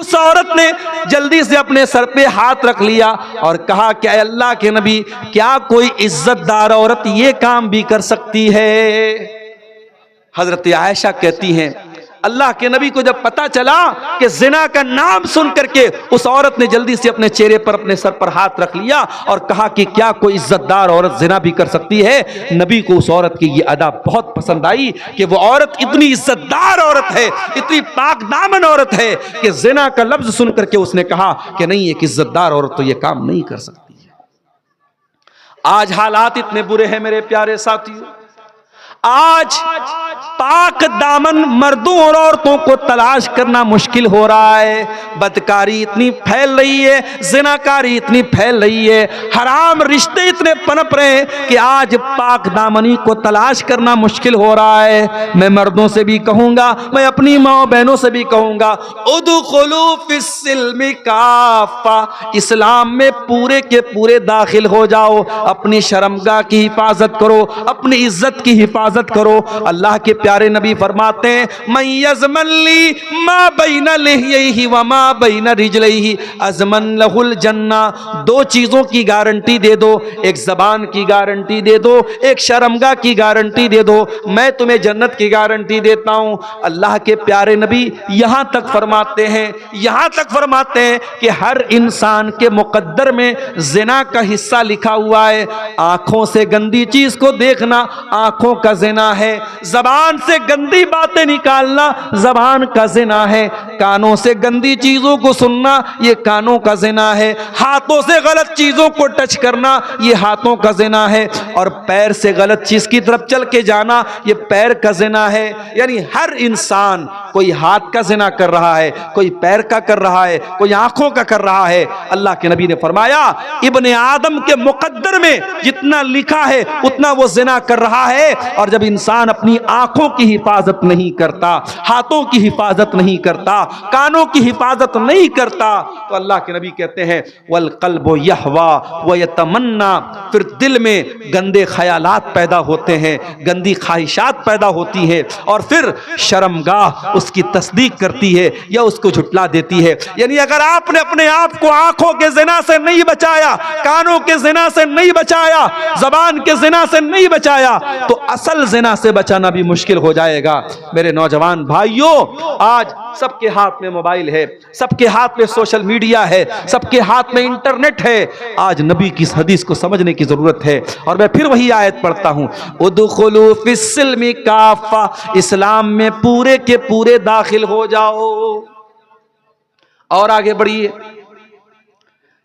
उस औरत ने जल्दी से अपने सर पे हाथ रख लिया और कहा, क्या अल्लाह के नबी, क्या कोई इज्जतदार औरत ये काम भी कर सकती है? हजरत आयशा कहती हैं, अल्लाह के नबी को जब पता चला कि जिना का नाम सुन करके उस औरत ने जल्दी से अपने चेहरे पर, अपने सर पर हाथ रख लिया और कहा कि क्या कोई इज्जतदार औरत जिना भी कर सकती है? नबी को उस औरत की ये अदा बहुत पसंद आई कि वो औरत इतनी इज्जतदार औरत है, इतनी पाक दामन औरत है कि जिना का लफ्ज सुन करके उसने कहा कि नहीं, एक इज्जतदार औरत तो ये काम नहीं कर सकती है। आज हालात इतने बुरे हैं मेरे प्यारे साथियों, आज पाक दामन मर्दों और औरतों को तलाश करना मुश्किल हो रहा है। बदकारी इतनी फैल रही है, जिनाकारी इतनी फैल रही है, हराम रिश्ते इतने पनप रहे हैं कि आज पाक दामनी को तलाश करना मुश्किल हो रहा है। मैं मर्दों से भी कहूंगा, मैं अपनी माँ बहनों से भी कहूंगा, उदखुलू फिस्सिल्मि काफ़ा, इस्लाम में पूरे के पूरे दाखिल हो जाओ। अपनी शर्मगाह की हिफाजत करो, अपनी इज्जत की हिफाजत करो। अल्लाह के प्यारे नबी फरमाते हैं, मैं यज़मल्ली मा बैना लिह्यैहि व मा बैना रिजलैहि अज़मन लहुल जन्ना। दो चीजों की गारंटी दे दो, एक जबान की गारंटी दे दो, एक शर्मगाह की गारंटी दे दो, मैं तुम्हें जन्नत की गारंटी देता हूं। अल्लाह के प्यारे नबी यहां तक फरमाते हैं कि हर इंसान के मुकद्दर में जिना का हिस्सा लिखा हुआ है। आंखों से गंदी चीज को देखना आंखों का जिना है, जबान से गंदी बातें निकालना जबान का जिना है, कानों से गंदी चीजों को सुनना ये कानों का जिना है, हाथों से गलत चीजों को टच करना ये हाथों का जिना है, और पैर से गलत चीज की तरफ चल के जाना ये पैर का जिना है। यानी हर इंसान, कोई हाथ का जिना कर रहा है, कोई पैर का कर रहा है, कोई आंखों का कर रहा है। अल्लाह के नबी ने फरमाया, इब्ने आदम के मुकद्दर में जितना लिखा है उतना वो जिना कर रहा है। और जब इंसान अपनी आंखों की हिफाजत नहीं करता, हाथों की हिफाजत नहीं करता, कानों की हिफाजत नहीं करता, तो अल्लाह के नबी कहते हैं, वल क़ल्बु यहवा व यतमन्ना, फिर दिल में गंदे ख्यालात पैदा होते हैं, गंदी ख्वाहिशात पैदा होती है, और फिर शर्मगाह उसकी तस्दीक करती है या उसको झुटला देती है। यानी अगर आपने अपने आप को आंखों के जिना से नहीं बचाया, कानों के जिना से नहीं बचाया, जबान के जिना से नहीं बचाया, तो असल जिना से बचाना भी मुश्किल हो जाएगा। मेरे नौजवान भाइयों, आज सबके हाथ में मोबाइल है, सबके हाथ में सोशल मीडिया है, सबके हाथ में इंटरनेट है। आज नबी की इस हदीस को समझने की जरूरत है। और मैं फिर वही आयत पढ़ता हूं, उदखुलू फिस्सिल्मि काफ़ा, इस्लाम में पूरे के पूरे दाखिल हो जाओ। और आगे बढ़िए,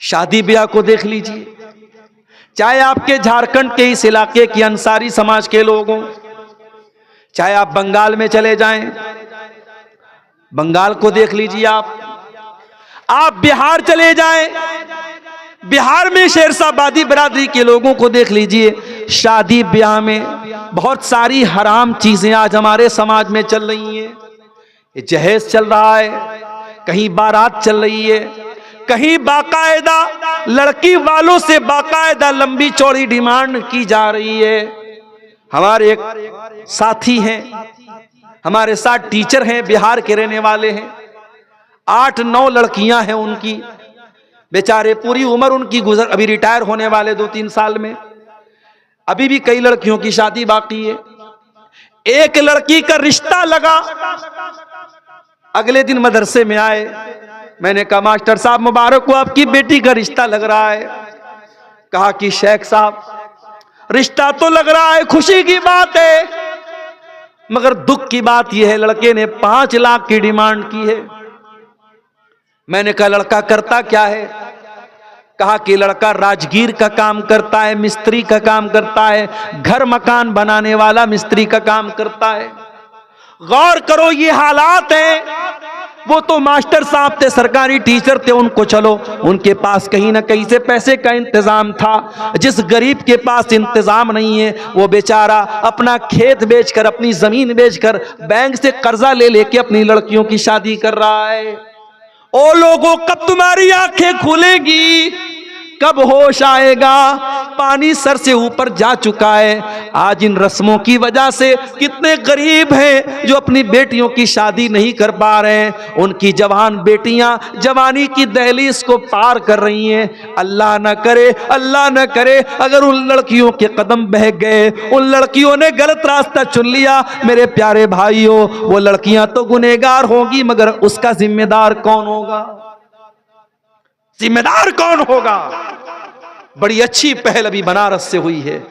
शादी ब्याह को देख लीजिए, चाहे आपके झारखंड के इस इलाके की अंसारी समाज के लोग हों, चाहे आप बंगाल में चले जाएं, बंगाल को देख लीजिए, आप बिहार चले जाएं, बिहार में शेरशाहबादी बरादरी के लोगों को देख लीजिए। शादी ब्याह में बहुत सारी हराम चीजें आज हमारे समाज में चल रही हैं। जहेज चल रहा है, कहीं बारात चल रही है, कहीं बाकायदा लड़की वालों से बाकायदा लंबी चौड़ी डिमांड की जा रही है। हमारे एक साथी हैं, हमारे साथ टीचर हैं, बिहार के रहने वाले हैं, 8-9 लड़कियां हैं उनकी, बेचारे पूरी उम्र उनकी गुजर, अभी रिटायर होने वाले 2-3 साल में, अभी भी कई लड़कियों की शादी बाकी है। एक लड़की का रिश्ता लगा, अगले दिन मदरसे में आए, मैंने कहा मास्टर साहब मुबारक हो, आपकी बेटी का रिश्ता लग रहा है। कहा कि शेख साहब रिश्ता तो लग रहा है, खुशी की बात है, मगर दुख की बात यह है लड़के ने 5 लाख की डिमांड की है। मैंने कहा लड़का करता क्या है? कहा कि लड़का राजगीर का काम करता है, मिस्त्री का काम करता है, घर मकान बनाने वाला मिस्त्री का काम करता है। गौर करो ये हालात हैं। वो तो मास्टर साहब थे, सरकारी टीचर थे, उनको चलो उनके पास कहीं ना कहीं से पैसे का इंतजाम था। जिस गरीब के पास इंतजाम नहीं है वो बेचारा अपना खेत बेचकर, अपनी जमीन बेचकर, बैंक से कर्जा ले लेके अपनी लड़कियों की शादी कर रहा है। ओ लोगों, कब तुम्हारी आंखें खुलेगी? कब होश आएगा? पानी सर से ऊपर जा चुका है। आज इन रस्मों की वजह से कितने गरीब हैं जो अपनी बेटियों की शादी नहीं कर पा रहे हैं। उनकी जवान बेटियां जवानी की दहलीज को पार कर रही हैं। अल्लाह न करे, अल्लाह न करे अगर उन लड़कियों के कदम बह गए, उन लड़कियों ने गलत रास्ता चुन लिया, मेरे प्यारे भाइयों, वो लड़कियां तो गुनहगार होंगी, मगर उसका जिम्मेदार कौन होगा? जिम्मेदार कौन होगा? बड़ी अच्छी पहल अभी बनारस से हुई है।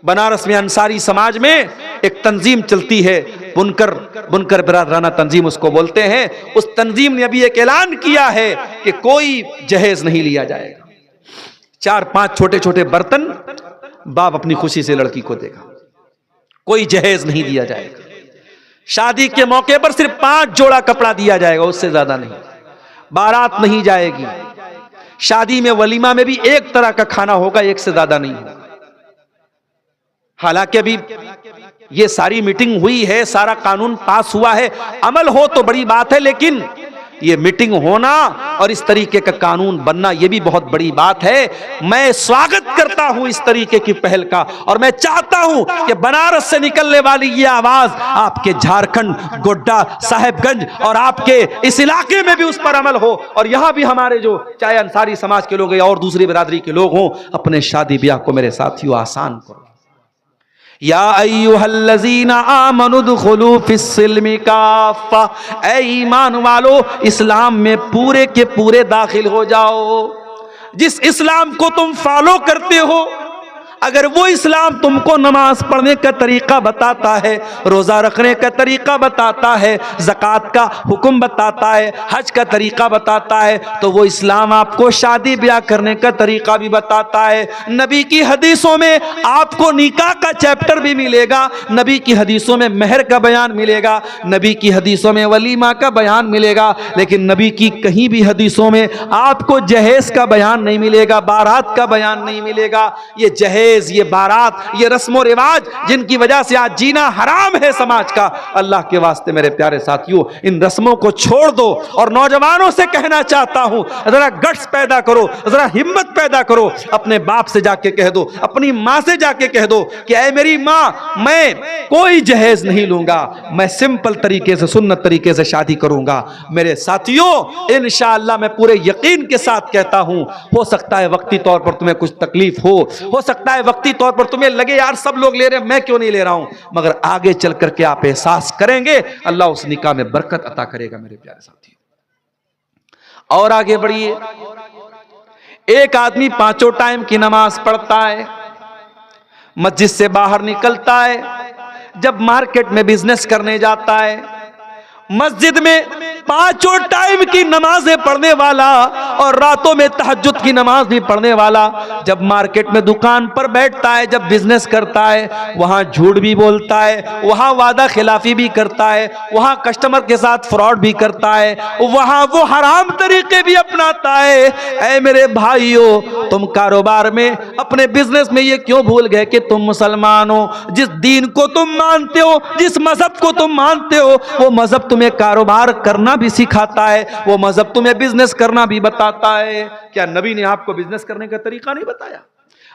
बनारस में अंसारी समाज में एक तंजीम चलती है, बुनकर बिरादराना तंजीम उसको बोलते हैं। उस तंजीम ने अभी एक ऐलान किया है कि कोई जहेज नहीं लिया जाएगा। 4-5 छोटे छोटे बर्तन बाप अपनी खुशी से लड़की को देगा, कोई जहेज नहीं दिया जाएगा। शादी के मौके पर सिर्फ 5 जोड़ा कपड़ा दिया जाएगा, उससे ज्यादा नहीं। बारात नहीं जाएगी। शादी में वलीमा में भी एक तरह का खाना होगा, एक से ज्यादा नहीं होगा। हालांकि अभी ये सारी मीटिंग हुई है, सारा कानून पास हुआ है, अमल हो तो बड़ी बात है, लेकिन ये मीटिंग होना और इस तरीके का कानून बनना ये भी बहुत बड़ी बात है। मैं स्वागत करता हूं इस तरीके की पहल का, और मैं चाहता हूं कि बनारस से निकलने वाली ये आवाज आपके झारखंड, गोड्डा, साहेबगंज और आपके इस इलाके में भी उस पर अमल हो, और यहां भी हमारे जो चाहे अंसारी समाज के लोग या और दूसरी बिरादरी के लोग हों, अपने शादी ब्याह को मेरे साथियों आसान करो। या अय्युहल्लज़ीना आमनु दुखुलू फिस्सिल्मि काफ़ा, ऐ ईमान वालो इस्लाम में पूरे के पूरे दाखिल हो जाओ। जिस इस्लाम को तुम फॉलो करते हो, अगर वो इस्लाम तुमको नमाज पढ़ने का तरीका बताता है, रोजा रखने का तरीका बताता है, ज़कात का हुक्म बताता है, हज का तरीका बताता है, तो वो इस्लाम आपको शादी ब्याह करने का तरीका भी बताता है। नबी की हदीसों में आपको निकाह का चैप्टर भी मिलेगा, नबी की हदीसों में मेहर का बयान मिलेगा, नबी की हदीसों में वलीमा का बयान मिलेगा, लेकिन नबी की कहीं भी हदीसों में आपको जहेज का बयान नहीं मिलेगा, बारात का बयान नहीं मिलेगा। ये जहेज, ये बारात, ये रस्मो रिवाज जिनकी वजह से आज जीना हराम है समाज का, अल्लाह के वास्ते मेरे प्यारे साथियों इन रस्मों को छोड़ दो। और नौजवानों से कहना चाहता हूं, जरा गट्स पैदा करो, जरा हिम्मत पैदा करो। अपने बाप से जाके कह दो, अपनी माँ से जाके कह दो कि ऐ मेरी माँ, मैं कोई जहेज नहीं लूंगा, मैं सिंपल तरीके से, सुन्नत तरीके से शादी करूंगा। मेरे साथियों इंशाअल्लाह मैं पूरे यकीन के साथ कहता हूं, हो सकता है वक्ती तौर पर तुम्हें कुछ तकलीफ हो सकता है वक्ती तौर पर तुम्हें लगे यार सब लोग ले रहे हैं, मैं क्यों नहीं ले रहा हूं, मगर आगे चल करके आप एहसास करेंगे, अल्लाह उस निकाह में बरकत अता करेगा मेरे प्यारे साथियों। और आगे बढ़िए, एक आदमी 5 टाइम की नमाज पढ़ता है, मस्जिद से बाहर निकलता है, जब मार्केट में बिजनेस करने जाता है, मस्जिद में 5 टाइम की नमाजें पढ़ने वाला और रातों में तहज्जुद की नमाज भी पढ़ने वाला, जब मार्केट में दुकान पर बैठता है, जब बिजनेस करता है, वहां झूठ भी बोलता है, वहां वादा खिलाफी भी करता है, वहां कस्टमर के साथ फ्रॉड भी करता है, वहां वो हराम तरीके भी अपनाता है। ऐ मेरे भाइयों, तुम कारोबार में, अपने बिजनेस में ये क्यों भूल गए कि तुम मुसलमान हो? जिस दीन को तुम मानते हो, जिस मजहब को तुम मानते हो, वो मजहब तुम्हें कारोबार करना भी सिखाता है, वो मजहब तुम्हें बिजनेस करना भी बताता है। क्या नबी ने आपको बिजनेस करने का तरीका नहीं बताया?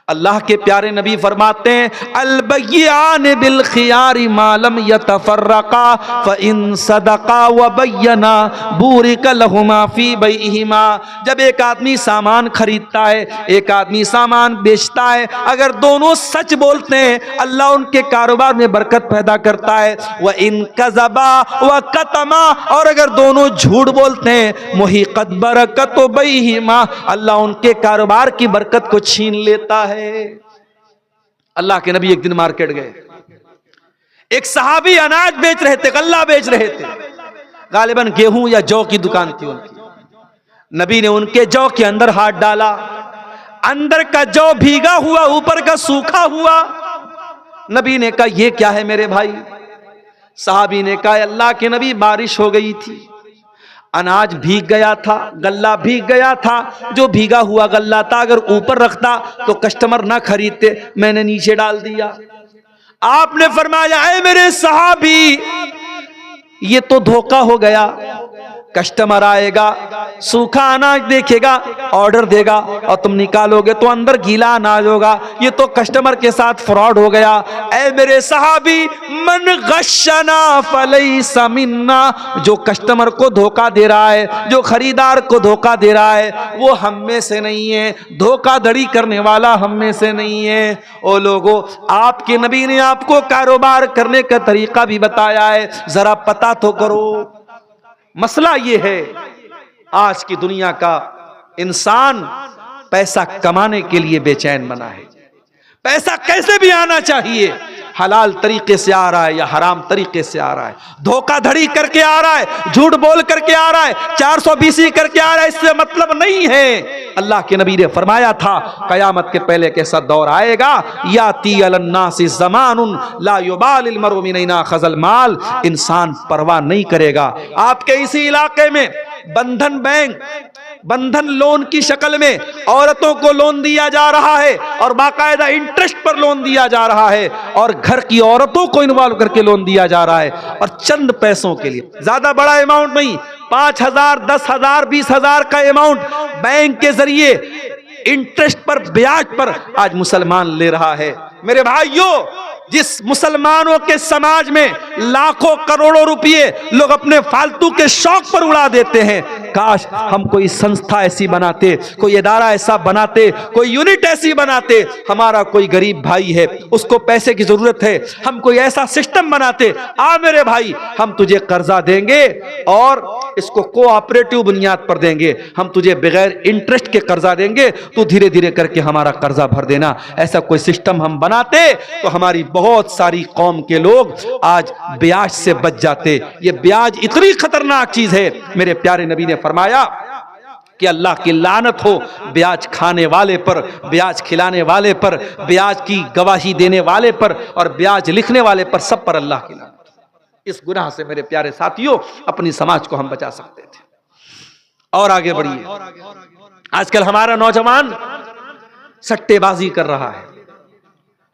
अल्लाह के प्यारे नबी फरमाते हैं, अल-बय्यान बिल खियारी मालम यतफर्रका फ़इन सदका व बय्यना बूरिक लहुमा फी बैहिमा। जब एक आदमी सामान खरीदता है, एक आदमी सामान बेचता है, अगर दोनों सच बोलते हैं, अल्लाह उनके कारोबार में बरकत पैदा करता है। व इन कज़बा व कतमा, और अगर दोनों झूठ बोलते हैं, मुहिक़त बरकत बैहिमा, अल्लाह उनके कारोबार की बरकत को छीन लेता है। अल्लाह के नबी एक दिन मार्केट गए, एक सहाबी अनाज बेच रहे थे, गल्ला बेच रहे थे, गालिबन गेहूं या जौ की दुकान थी उनकी। नबी ने उनके जौ के अंदर हाथ डाला, अंदर का जौ भीगा हुआ, ऊपर का सूखा हुआ। नबी ने कहा यह क्या है मेरे भाई? सहाबी ने कहा अल्लाह के नबी, बारिश हो गई थी, अनाज भीग गया था, गल्ला भीग गया था, जो भीगा हुआ गल्ला था अगर ऊपर रखता तो कस्टमर ना खरीदते, मैंने नीचे डाल दिया। आपने फरमाया ऐ मेरे सहाबी, ये तो धोखा हो गया, कस्टमर आएगा, सूखा अनाज देखेगा, ऑर्डर देगा और तुम निकालोगे तो अंदर गीला अनाज होगा। ये तो कस्टमर के साथ फ्रॉड हो गया। ऐ मेरे सहाबी, मन गश्शना फलैसा मिन्ना, जो कस्टमर को धोखा दे रहा है, जो खरीदार को धोखा दे रहा है, वो हम में से नहीं है। धोखाधड़ी करने वाला हम में से नहीं है। ओ लोगों, आपके नबी ने आपको कारोबार करने का तरीका भी बताया है, जरा पता तो करो। मसला ये है, आज की दुनिया का इंसान पैसा कमाने के लिए बेचैन बना है। पैसा कैसे भी आना चाहिए, हलाल तरीके से आ रहा है या हराम तरीके से आ रहा है, धोखाधड़ी करके आ रहा है, झूठ बोल करके आ रहा है, 420 करके आ रहा है, इससे मतलब नहीं है। अल्लाह के नबी ने फरमाया था, कयामत के पहले कैसा दौर आएगा, याती अलन्नासी ज़मानुन ला युबालिल मरउ मिन ऐना खज़ल माल, इंसान परवाह नहीं करेगा। आपके इसी इलाके में बंधन बैंक, बंधन लोन की शक्ल में औरतों को लोन दिया जा रहा है और बाकायदा इंटरेस्ट पर लोन दिया जा रहा है, और घर की औरतों को इन्वॉल्व करके लोन दिया जा रहा है, और चंद पैसों के लिए, ज्यादा बड़ा अमाउंट नहीं, 5,000, 10,000, 20,000 का अमाउंट बैंक के जरिए इंटरेस्ट पर, ब्याज पर आज मुसलमान ले रहा है। मेरे भाइयों, जिस मुसलमानों के समाज में लाखों करोड़ों रुपए लोग अपने फालतू के शौक पर उड़ा देते हैं, काश हम कोई संस्था ऐसी बनाते, कोई इदारा ऐसा बनाते, कोई यूनिट ऐसी बनाते। हमारा कोई गरीब भाई है, उसको पैसे की जरूरत है, हम कोई ऐसा सिस्टम बनाते, आ मेरे भाई हम तुझे कर्जा देंगे और इसको कोऑपरेटिव बुनियाद पर देंगे, हम तुझे बगैर इंटरेस्ट के कर्जा देंगे, तू धीरे धीरे करके हमारा कर्जा भर देना। ऐसा कोई सिस्टम हम बनाते तो हमारी बहुत सारी कौम के लोग आज ब्याज से बच जाते। ये ब्याज इतनी खतरनाक चीज है, मेरे प्यारे नबी ने फरमाया कि अल्लाह की लानत हो ब्याज खाने वाले पर, ब्याज खिलाने वाले पर, ब्याज की गवाही देने वाले पर और ब्याज लिखने वाले पर, सब पर अल्लाह की लानत। इस गुनाह से मेरे प्यारे साथियों अपनी समाज को हम बचा सकते थे। और आगे बढ़िए, आजकल हमारा नौजवान सट्टेबाजी कर रहा है,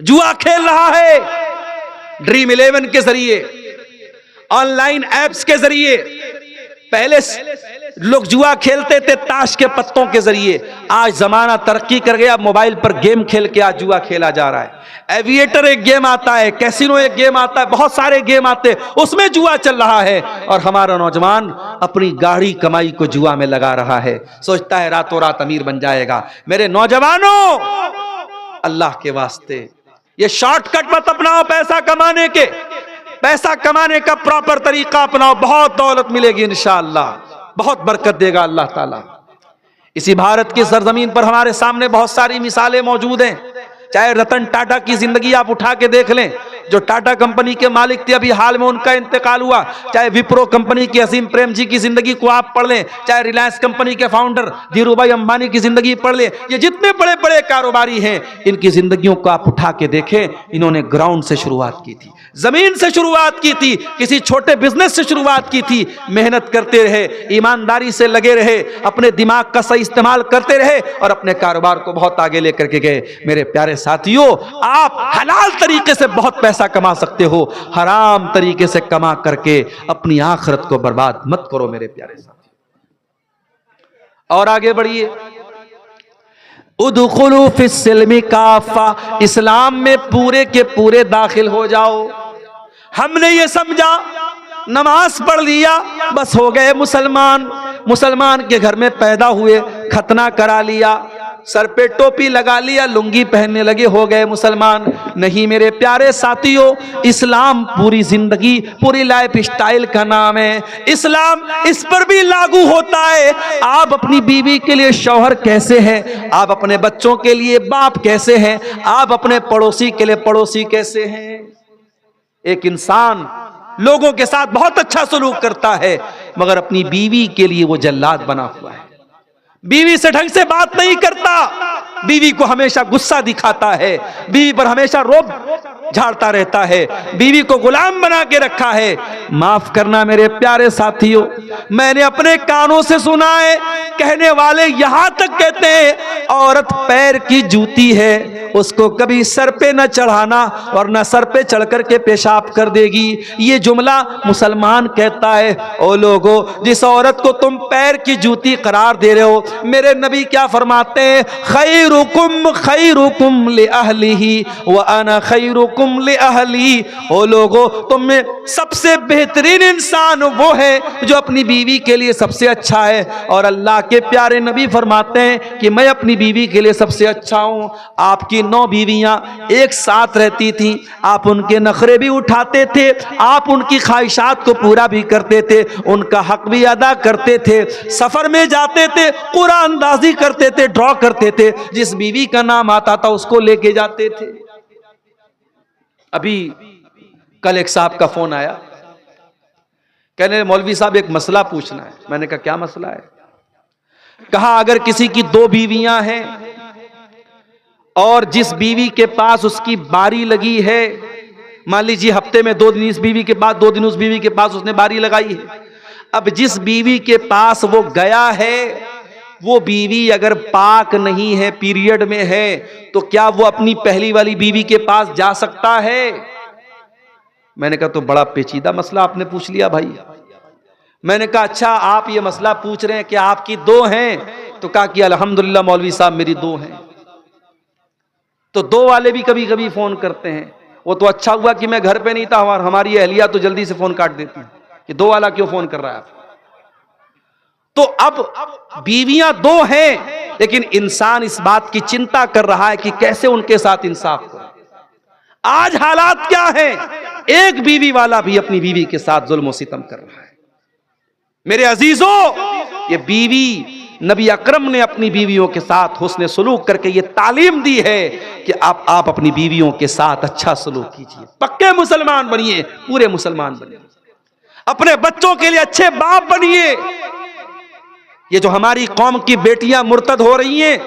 जुआ खेल रहा है, ड्रीम 11 के जरिए, ऑनलाइन एप्स के जरिए। पहले लोग जुआ खेलते थे ताश के पत्तों के जरिए, आज जमाना तरक्की कर गया, मोबाइल पर गेम खेल के आज जुआ खेला जा रहा है। एविएटर एक गेम आता है, कैसीनो एक गेम आता है, बहुत सारे गेम आते हैं, उसमें जुआ चल रहा है। और हमारा नौजवान अपनी गाढ़ी कमाई को जुआ में लगा रहा है, सोचता है रातों रात अमीर बन जाएगा। मेरे नौजवानों, अल्लाह के वास्ते ये शॉर्टकट मत अपनाओ पैसा कमाने के, पैसा कमाने का प्रॉपर तरीका अपनाओ, बहुत दौलत मिलेगी इंशाअल्लाह, बहुत बरकत देगा अल्लाह ताला। इसी भारत की सरजमीन पर हमारे सामने बहुत सारी मिसालें मौजूद हैं। चाहे रतन टाटा की जिंदगी आप उठा के देख लें, जो टाटा कंपनी के मालिक थे, अभी हाल में उनका इंतकाल हुआ। चाहे विप्रो कंपनी की असीम प्रेम जी की जिंदगी को आप पढ़ लें, चाहे रिलायंस कंपनी के फाउंडर धीरूभाई अंबानी की जिंदगी पढ़ लें, ये जितने बड़े बड़े कारोबारी हैं, इनकी जिंदगियों को आप उठा के देखें। इन्होंने ग्राउंड से शुरुआत की थी, जमीन से शुरुआत की थी, किसी छोटे बिजनेस से शुरुआत की थी, मेहनत करते रहे, ईमानदारी से लगे रहे, अपने दिमाग का सही इस्तेमाल करते रहे और अपने कारोबार को बहुत आगे लेकर के गए। मेरे प्यारे साथियों, आप हलाल तरीके से बहुत पैसा कमा सकते हो, हराम तरीके से कमा करके अपनी आखिरत को बर्बाद मत करो मेरे प्यारे साथियों। और आगे बढ़िए, उदखुलू फिस्सिल्मी काफा, इस्लाम में पूरे के पूरे दाखिल हो जाओ। हमने ये समझा नमाज पढ़ लिया बस हो गए मुसलमान, मुसलमान के घर में पैदा हुए, खतना करा लिया, सर पे टोपी लगा लिया, लुंगी पहनने लगे, हो गए मुसलमान। नहीं मेरे प्यारे साथियों, इस्लाम पूरी जिंदगी, पूरी लाइफ स्टाइल का नाम है। इस्लाम इस पर भी लागू होता है, आप अपनी बीवी के लिए शौहर कैसे हैं, आप अपने बच्चों के लिए बाप कैसे हैं, आप अपने पड़ोसी के लिए पड़ोसी कैसे हैं। एक इंसान लोगों के साथ बहुत अच्छा सलूक करता है, मगर अपनी बीवी के लिए वो जल्लाद बना हुआ है, बीवी से ढंग से बात नहीं करता, बीवी को हमेशा गुस्सा दिखाता है, बीवी पर हमेशा रोब झाड़ता रहता है, बीवी को गुलाम बना के रखा है। माफ करना मेरे प्यारे साथियों, मैंने अपने कानों से सुना है, कहने वाले यहां तक कहते हैं औरत पैर की जूती है, उसको कभी सर पे न चढ़ाना वरना सर पे चढ़ करके पेशाब कर देगी। ये जुमला मुसलमान कहता है। ओ लोगो, जिस औरत को तुम पैर की जूती करार दे रहे हो, मेरे नबी क्या फरमाते हैं? खैरुकुम li अहलिही व अना खैरुकुम li अहली। ओ लोगो, तुम में सबसे बेहतरीन इंसान वो है जो अपनी बीवी के लिए सबसे अच्छा है, और अल्लाह के प्यारे नबी फरमाते हैं कि मैं अपनी बीवी के लिए सबसे अच्छा हूं। आपकी 9 बीवियां एक साथ रहती थी, आप उनके नखरे भी उठाते थे, आप उनकी ख्वाहिशात को पूरा भी करते थे, उनका हक भी अदा करते थे, सफर में जाते थे, कुरान अंदाजी करते थे, ड्रॉ करते थे, जिस बीवी का नाम आता था उसको लेके जाते थे। अभी कल एक साहब का फोन आया, कहने मौलवी साहब एक मसला पूछना है। मैंने कहा क्या मसला है? कहा अगर किसी की 2 बीवियां हैं और जिस बीवी के पास उसकी बारी लगी है, मान लीजिए हफ्ते में 2 दिन इस बीवी के पास, 2 दिन उस बीवी के पास उसने बारी लगाई है। अब जिस बीवी के पास वो गया है, वो बीवी अगर पाक नहीं है, पीरियड में है, तो क्या वो अपनी पहली वाली बीवी के पास जा सकता है? मैंने कहा तो बड़ा पेचीदा मसला आपने पूछ लिया भाई। मैंने कहा अच्छा आप ये मसला पूछ रहे हैं कि आपकी 2 हैं? तो कहा कि अल्हम्दुलिल्लाह मौलवी साहब मेरी 2 हैं। तो 2 वाले भी कभी कभी फोन करते हैं। वो तो अच्छा हुआ कि मैं घर पे नहीं था, हमारी अहलिया तो जल्दी से फोन काट देती है कि 2 वाला क्यों फोन कर रहा है आप। तो अब बीवियां 2 हैं, लेकिन इंसान इस बात की चिंता कर रहा है कि कैसे उनके साथ इंसाफ करें। आज हालात क्या है? एक बीवी वाला भी अपनी बीवी के साथ जुल्म और सितम कर रहा है। मेरे अजीजों, ये बीवी, नबी अकरम ने अपनी बीवियों के साथ हुस्न सलूक करके ये तालीम दी है कि आप अपनी बीवियों के साथ अच्छा सलूक कीजिए, पक्के मुसलमान बनिए, पूरे मुसलमान बनिए, अपने बच्चों के लिए अच्छे बाप बनिए। ये जो हमारी कौम की बेटियां मुर्तद हो रही हैं,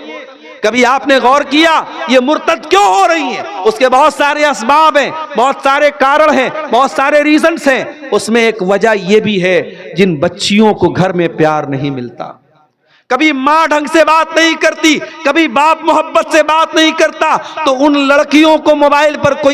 कभी आपने गौर किया ये मुर्तद क्यों हो रही हैं? उसके बहुत सारे असबाब हैं, बहुत सारे कारण हैं, बहुत सारे रीजंस हैं। उसमें एक वजह यह भी है, जिन बच्चियों को घर में प्यार नहीं मिलता, कभी माँ ढंग से बात नहीं करती, कभी बाप मोहब्बत से बात नहीं करता, तो उन लड़कियों को मोबाइल पर कोई